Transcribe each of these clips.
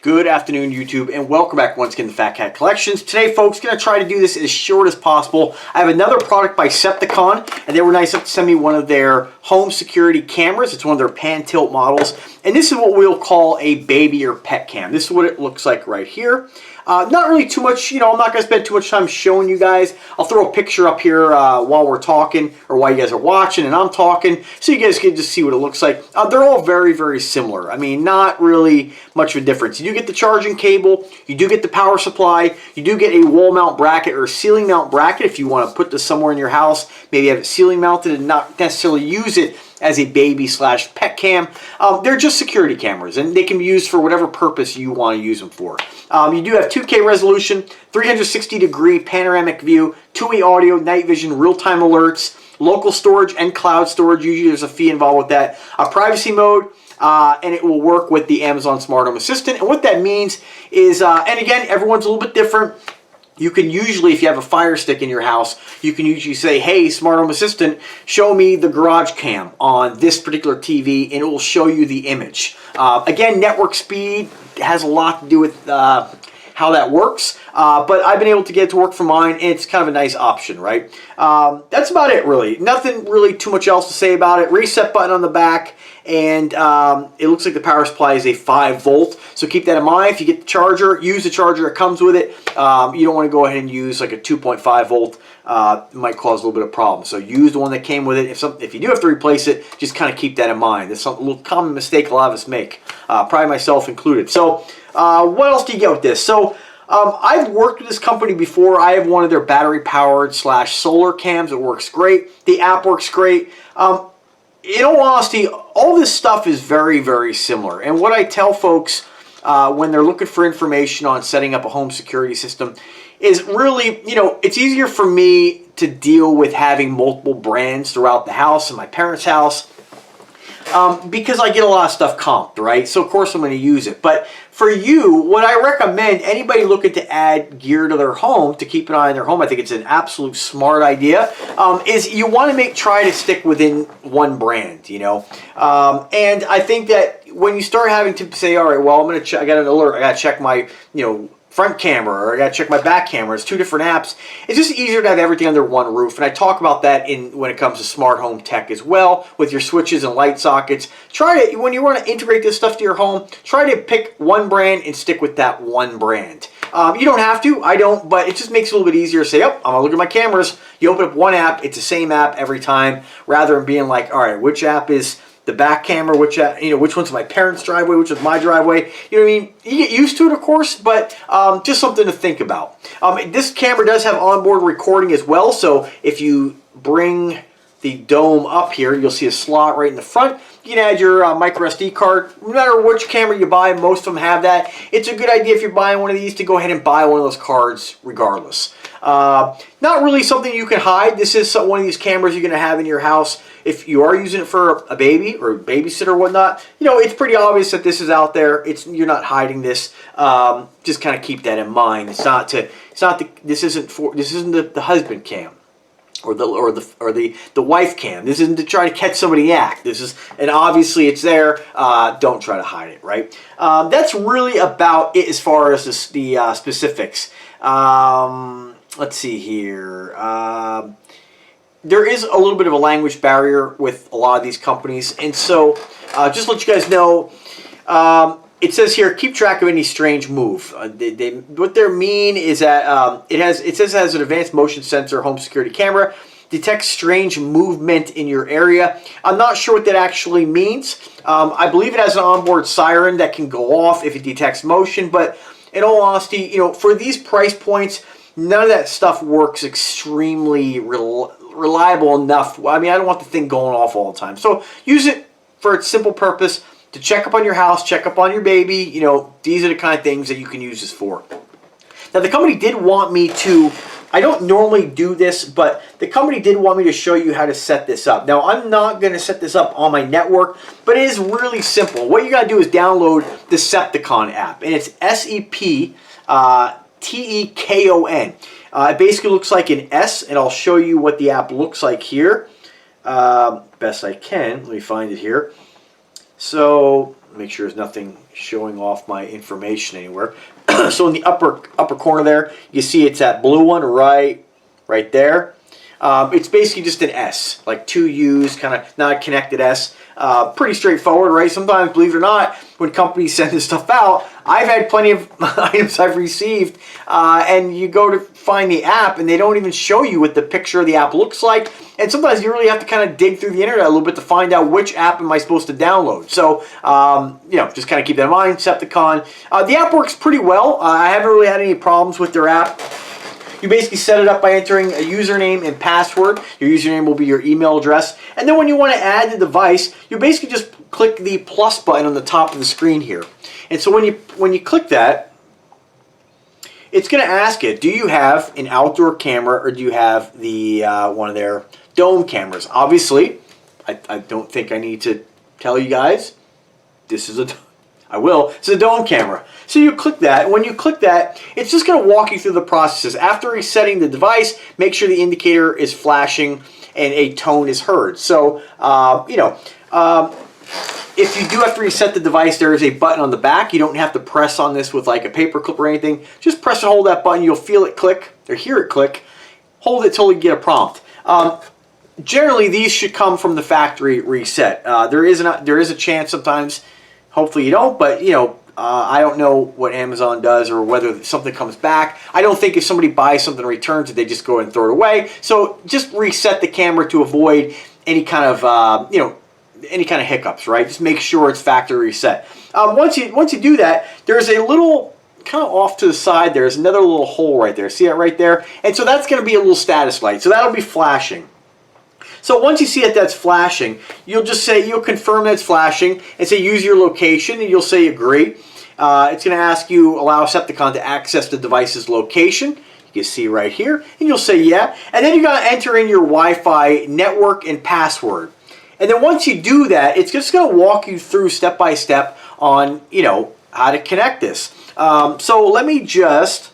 Good afternoon, YouTube, and welcome back once again to Fat Cat Collections. Today, folks, going to try to do this as short as possible. I have another product by Septekon, and they were nice enough to send me one of their home security cameras. It's one of their pan tilt models, and this is what we'll call a baby or pet cam. This is what it looks like right here. Not really too much, I'm not going to spend too much time showing you guys. I'll throw a picture up here while we're talking, or while you guys are watching and I'm talking, so you guys can just see what it looks like. They're all very, very similar. I mean, not really much of a difference. You do get the charging cable, you do get the power supply, you do get a wall mount bracket or ceiling mount bracket if you want to put this somewhere in your house, maybe have it ceiling mounted and not necessarily use it as a baby/pet cam. They're just security cameras, and they can be used for whatever purpose you want to use them for. You do have 2K resolution, 360-degree panoramic view, two-way audio, night vision, real-time alerts, local storage and cloud storage. Usually there's a fee involved with that. Privacy mode, and it will work with the Amazon Smart Home Assistant. And what that means is, and again, everyone's a little bit different. You can usually, if you have a Fire Stick in your house, you can usually say, hey, Smart Home Assistant, show me the garage cam on this particular TV, and it will show you the image. Again, network speed has a lot to do with how that works, but I've been able to get it to work for mine, and it's kind of a nice option, right? That's about it, really. Nothing really too much else to say about it. Reset button on the back, and it looks like the power supply is a 5-volt, so keep that in mind. If you get the charger, use the charger that comes with it. You don't want to go ahead and use like a 2.5-volt. It might cause a little bit of problem. So use the one that came with it. If you do have to replace it, just kind of keep that in mind. That's a little common mistake a lot of us make, probably myself included. So what else do you get with this? So I've worked with this company before. I have one of their battery-powered / solar cams. It works great. The app works great. In all honesty, all this stuff is very, very similar. And what I tell folks when they're looking for information on setting up a home security system is really, it's easier for me to deal with having multiple brands throughout the house, in my parents' house, because I get a lot of stuff comped, right? So of course I'm going to use it. But for you, what I recommend, anybody looking to add gear to their home, to keep an eye on their home, I think it's an absolute smart idea, is you want to try to stick within one brand, and I think that when you start having to say, all right, well, I got an alert, I got to check my, front camera, or I got to check my back camera. It's two different apps. It's just easier to have everything under one roof, and I talk about that when it comes to smart home tech as well, with your switches and light sockets. Try to, when you want to integrate this stuff to your home, try to pick one brand and stick with that one brand. You don't have to, I don't, but it just makes it a little bit easier to say, oh, I'm gonna look at my cameras. You open up one app, it's the same app every time, rather than being like, all right, which app is the back camera, which one's my parents' driveway, which is my driveway. You know what I mean? You get used to it, of course, but just something to think about. This camera does have onboard recording as well, so if you bring the dome up here, you'll see a slot right in the front. You can add your micro SD card. No matter which camera you buy, most of them have that. It's a good idea if you're buying one of these to go ahead and buy one of those cards regardless. Not really something you can hide. This is one of these cameras you're going to have in your house. If you are using it for a baby or a babysitter or whatnot, it's pretty obvious that this is out there. You're not hiding this. Just kind of keep that in mind. This isn't the husband cam or the wife cam. This isn't to try to catch somebody in the act. And obviously it's there. Don't try to hide it, right? That's really about it as far as the specifics. Let's see here. There is a little bit of a language barrier with a lot of these companies, and so just to let you guys know, it says here, keep track of any strange move. What they mean is that it says it has an advanced motion sensor home security camera, detects strange movement in your area. I'm not sure what that actually means. I believe it has an onboard siren that can go off if it detects motion, but in all honesty, for these price points, none of that stuff works extremely reliable enough. I mean, I don't want the thing going off all the time. So use it for its simple purpose, to check up on your house, check up on your baby. These are the kind of things that you can use this for. Now, the company did want me to, I don't normally do this, but the company did want me to show you how to set this up. Now, I'm not going to set this up on my network, but it is really simple. What you got to do is download the Septekon app, and it's Septekon. It basically looks like an S, and I'll show you what the app looks like here. Best I can. Let me find it here. So make sure there's nothing showing off my information anywhere. So in the upper corner there, you see it's that blue one right there. It's basically just an S, like two U's, kind of not a connected S. Pretty straightforward, right? Sometimes, believe it or not, when companies send this stuff out, I've had plenty of items I've received, and you go to find the app, and they don't even show you what the picture of the app looks like. And sometimes you really have to kind of dig through the internet a little bit to find out which app am I supposed to download. So, you know, just kind of keep that in mind. Septekon. The app works pretty well. I haven't really had any problems with their app. You basically set it up by entering a username and password. Your username will be your email address. And then when you want to add the device, you basically just click the plus button on the top of the screen here. And so when you click that, it's going to ask you, do you have an outdoor camera or do you have the one of their dome cameras? Obviously, I don't think I need to tell you guys. This is it's a dome camera. So you click that, and when you click that, it's just going to walk you through the processes. After resetting the device, make sure the indicator is flashing and a tone is heard. So, if you do have to reset the device, there is a button on the back. You don't have to press on this with like a paper clip or anything. Just press and hold that button. You'll feel it click or hear it click. Hold it till you get a prompt. Generally, these should come from the factory reset. There is a chance sometimes. Hopefully you don't, but you know, I don't know what Amazon does or whether something comes back. I don't think if somebody buys something and returns it, they just go ahead and throw it away. So just reset the camera to avoid any kind of any kind of hiccups, right? Just make sure it's factory reset. Once you do that, there's a little kind of off to the side. There's another little hole right there. See that right there? And so that's going to be a little status light. So that'll be flashing. So once you see that that's flashing, you'll confirm that it's flashing and say use your location, and you'll say agree. It's going to ask you allow Septekon to access the device's location. You can see right here, and you'll say yeah. And then you're going to enter in your Wi-Fi network and password. And then once you do that, it's just going to walk you through step by step on how to connect this. So let me just,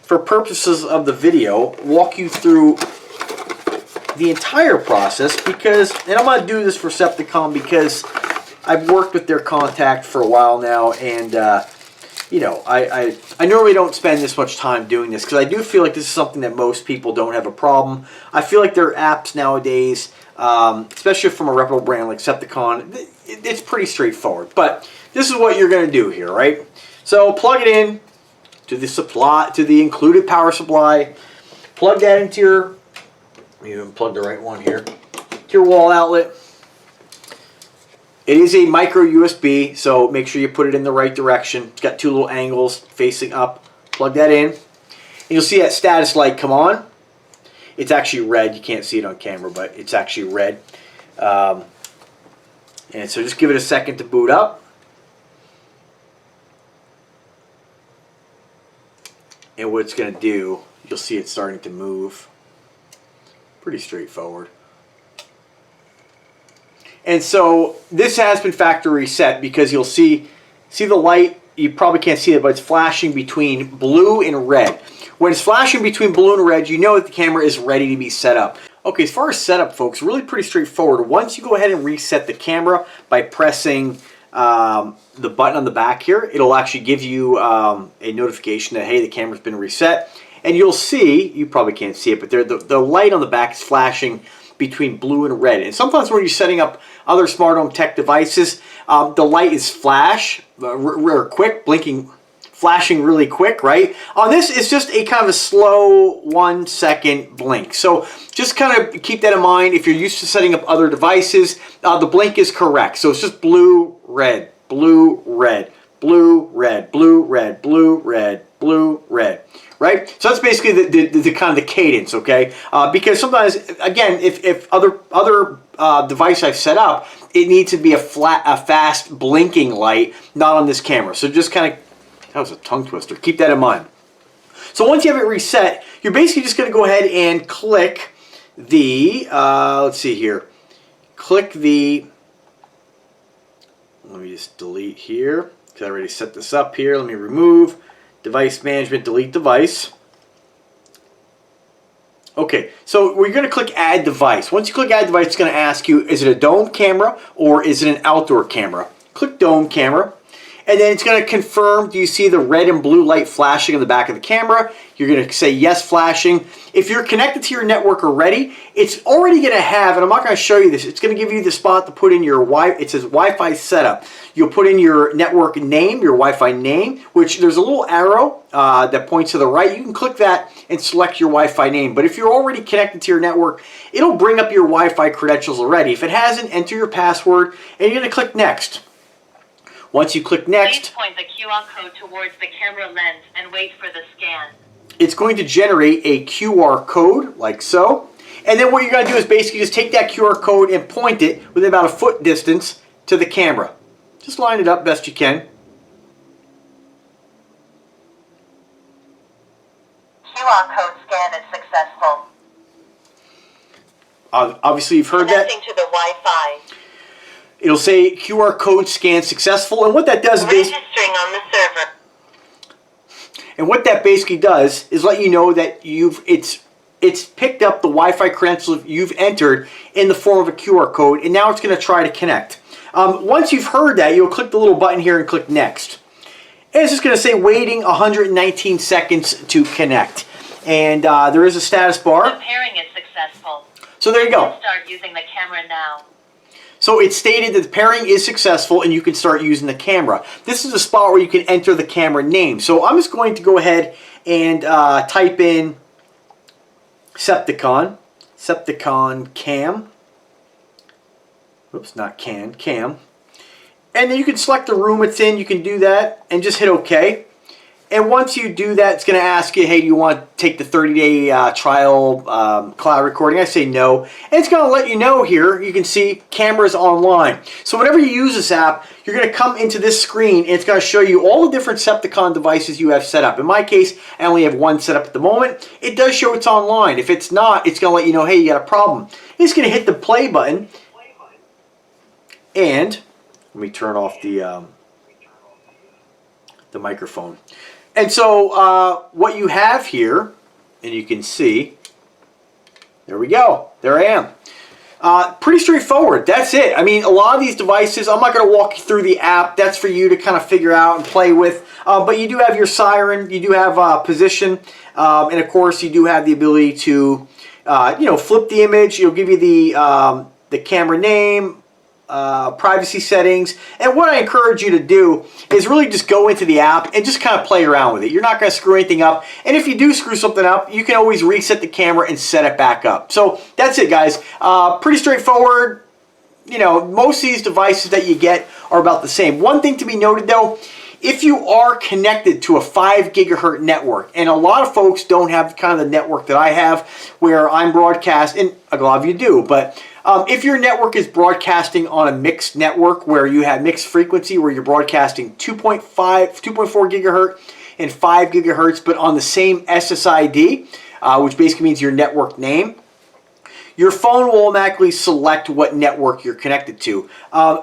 for purposes of the video, walk you through the entire process, and I'm going to do this for Septekon because I've worked with their contact for a while now, and I normally don't spend this much time doing this because I do feel like this is something that most people don't have a problem. I feel like their apps nowadays, especially from a reputable brand like Septekon, it's pretty straightforward. But this is what you're going to do here, right? So plug it in to the included power supply. Plug that into your. You even plug the right one here. To your wall outlet. It is a micro USB, so make sure you put it in the right direction. It's got two little angles facing up. Plug that in. And you'll see that status light come on. It's actually red. You can't see it on camera, but it's actually red. And so just give it a second to boot up. And what it's going to do, you'll see it starting to move. Pretty straightforward. And so this has been factory reset because you'll see the light. You probably can't see it, but it's flashing between blue and red. When it's flashing between blue and red, you know that the camera is ready to be set up. Okay, as far as setup, folks, really pretty straightforward. Once you go ahead and reset the camera by pressing the button on the back here, it'll actually give you a notification that, hey, the camera's been reset. And you'll see, you probably can't see it, but the light on the back is flashing between blue and red. And sometimes when you're setting up other smart home tech devices, the light is quick, blinking, flashing really quick, right? On this, it's just a kind of a slow 1 second blink. So just kind of keep that in mind. If you're used to setting up other devices, the blink is correct. So it's just blue, red, blue, red, blue, red, blue, red, blue, red, blue, red. Right? So that's basically the kind of the cadence, okay? Because sometimes, again, if other device I've set up, it needs to be a fast blinking light, not on this camera. So just kind of, that was a tongue twister. Keep that in mind. So once you have it reset, you're basically just going to go ahead and click the, let's see here, click the, let me just delete here, because I already set this up here. Let me remove. Device management, delete device. Okay, so we're going to click add device. Once you click add device, it's going to ask you, is it a dome camera or is it an outdoor camera? Click dome camera. And then it's going to confirm, do you see the red and blue light flashing in the back of the camera? You're going to say yes, flashing. If you're connected to your network already, it's already going to have, and I'm not going to show you this, it's going to give you the spot to put in your it says Wi-Fi setup. You'll put in your network name, your Wi-Fi name, which there's a little arrow that points to the right. You can click that and select your Wi-Fi name. But if you're already connected to your network, it'll bring up your Wi-Fi credentials already. If it hasn't, enter your password, and you're going to click next. Once you click next, please point the QR code towards the camera lens and wait for the scan. It's going to generate a QR code like so. And then what you're going to do is basically just take that QR code and point it within about a foot distance to the camera. Just line it up best you can. QR code scan is successful. Obviously you've heard that. Connecting to the Wi-Fi. It'll say QR code scan successful, and what that does is registering on the server. And what that basically does is let you know that it's picked up the Wi-Fi credentials you've entered in the form of a QR code, and now it's going to try to connect. Once you've heard that, you'll click the little button here and click next. And it's just going to say waiting 119 seconds to connect. And there is a status bar. The pairing is successful. So there you go. Start using the camera now. So it stated that the pairing is successful and you can start using the camera. This is a spot where you can enter the camera name. So I'm just going to go ahead and type in Septekon cam. Oops, not cam. And then you can select the room it's in. You can do that and just hit OK. And once you do that, it's going to ask you, hey, do you want to take the 30-day trial cloud recording? I say no. And it's going to let you know here, you can see cameras online. So whenever you use this app, you're going to come into this screen and it's going to show you all the different Septekon devices you have set up. In my case, I only have one set up at the moment. It does show it's online. If it's not, it's going to let you know, hey, you got a problem. It's going to hit the play button. And let me turn off the microphone. And so what you have here, and you can see, there we go. There I am. Pretty straightforward. That's it. I mean, a lot of these devices, I'm not going to walk you through the app. That's for you to kind of figure out and play with. But you do have your siren. You do have position. And, of course, you do have the ability to, flip the image. It'll give you the camera name, privacy settings, and what I encourage you to do is really just go into the app and just kind of play around with it. You're not going to screw anything up, and if you do screw something up, you can always reset the camera and set it back up. So that's it, guys. Pretty straightforward. You know, most of these devices that you get are about the same. One thing to be noted though, if you are connected to a 5 gigahertz network, and a lot of folks don't have kind of the network that I have where I'm broadcast, and a lot of you do, but if your network is broadcasting on a mixed network where you have mixed frequency, where you're broadcasting 2.4 gigahertz and 5 gigahertz, but on the same SSID, which basically means your network name, your phone will automatically select what network you're connected to.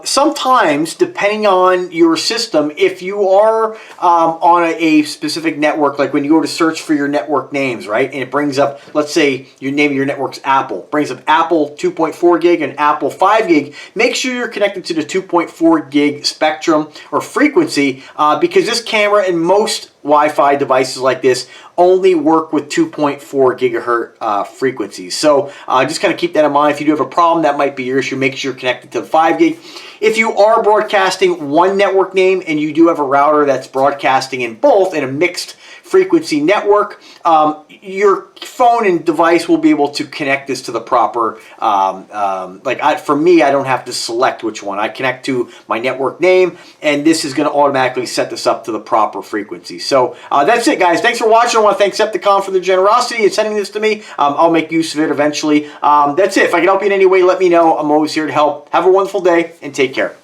Sometimes, depending on your system, if you are on a specific network, like when you go to search for your network names, right, and it brings up, let's say your name of your network's Apple, brings up Apple 2.4 gig and Apple 5 gig, make sure you're connected to the 2.4 gig spectrum or frequency because this camera and most Wi-Fi devices like this only work with 2.4 gigahertz frequencies. So just kind of keep that in mind. If you do have a problem, that might be your issue. Make sure you're connected to the 5 gig. If you are broadcasting one network name and you do have a router that's broadcasting in both in a mixed frequency network, your phone and device will be able to connect this to the proper, for me, I don't have to select which one. I connect to my network name, and this is going to automatically set this up to the proper frequency. So that's it, guys. Thanks for watching. I want to thank Septekon for their generosity in sending this to me. I'll make use of it eventually. That's it. If I can help you in any way, let me know. I'm always here to help. Have a wonderful day, and take care.